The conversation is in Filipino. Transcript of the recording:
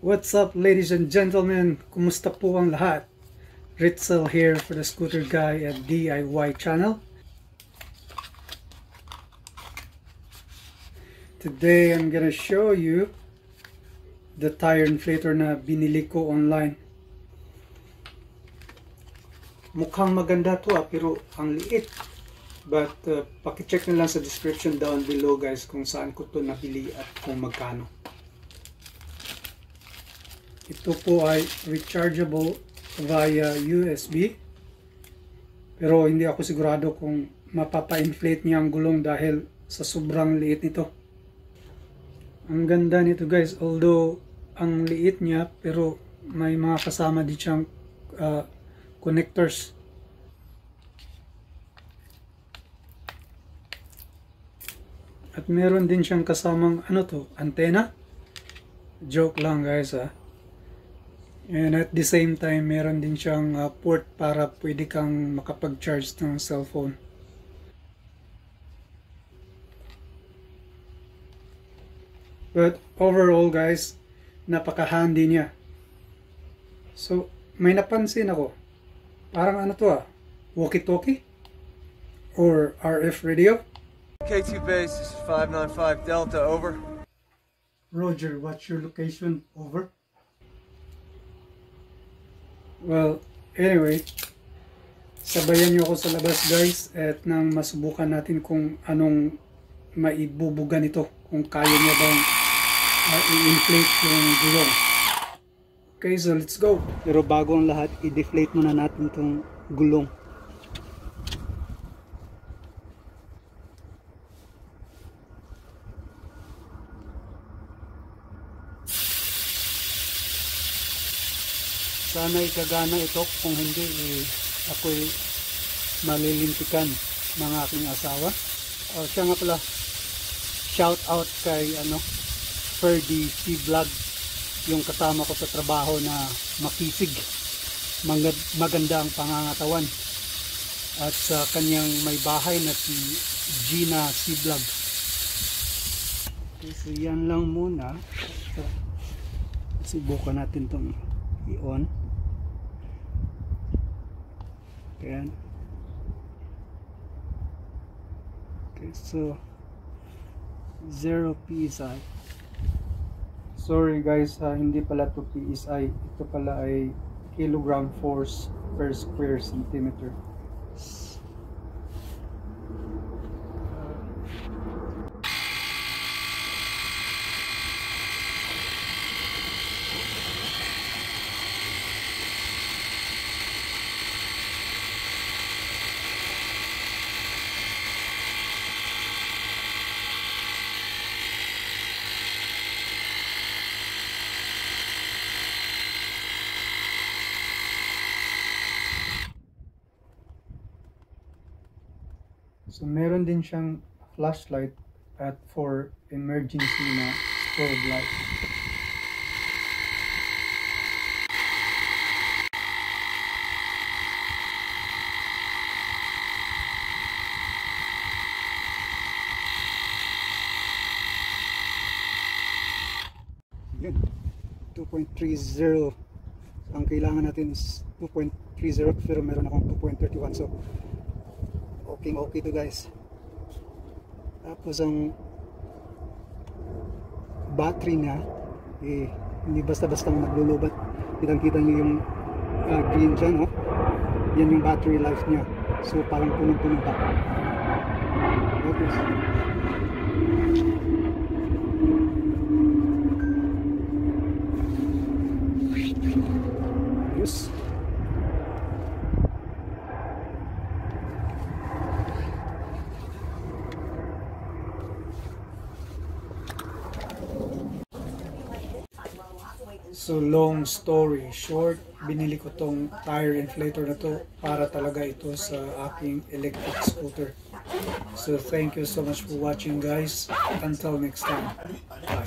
What's up, ladies and gentlemen? Kumusta po ang lahat? Ritzel here for the Scooter Guy at DIY channel. Today I'm gonna show you the tire inflator na binili ko online. Mukhang maganda to pero ang liit. But pakicheck na lang sa description down below guys kung saan ko to nabili at kung magkano. Ito po ay rechargeable via USB. Pero hindi ako sigurado kung mapapa-inflate niya ang gulong dahil sa sobrang liit nito. Ang ganda nito guys, although ang liit niya pero may mga kasama din siyang connectors. At meron din siyang kasamang antena. Joke lang guys ha. And at the same time, meron din siyang port para pwede kang makapag-charge ng cellphone. But overall guys, napaka-handy niya. So, may napansin ako. Parang walkie-talkie? Or RF radio? K2 base, this is 595 Delta, over. Roger, what's your location? Over. Well, anyway, sabayan nyo ako sa labas guys at nang masubukan natin kung anong maibubuga nito, kung kaya niya bang i-inflate yung gulong. Okay, so let's go. Pero bago ang lahat, i-deflate muna natin itong gulong. Sana ikagana ito, kung hindi ako'y malilintikan ng aking asawa. Siya nga pala, shout out kay Ferdy C Vlog, yung kasama ko sa trabaho na makisig, maganda ang pangangatawan, at sa kanyang may bahay na si Gina C Vlog. Okay, so yan lang muna. Subukan natin itong i-on. Ayan. Okay, so 0 PSI. Sorry guys, hindi pala to PSI. Ito pala ay kilogram force per square centimeter. So meron din siyang flashlight at for emergency na strobe light. Yan, 2.30. Ang kailangan natin is 2.30 pero meron akong 2.31, so okay to guys. Tapos ang battery niya hindi basta-basta maglulubat. Kitang-kita niyo yung green dyan, yan yung battery life niya, so parang punong-puno pa. Okay. Yes. So long story short, binili ko tong tire inflator na to para talaga ito sa aking electric scooter. So thank you so much for watching guys. Until next time. Bye.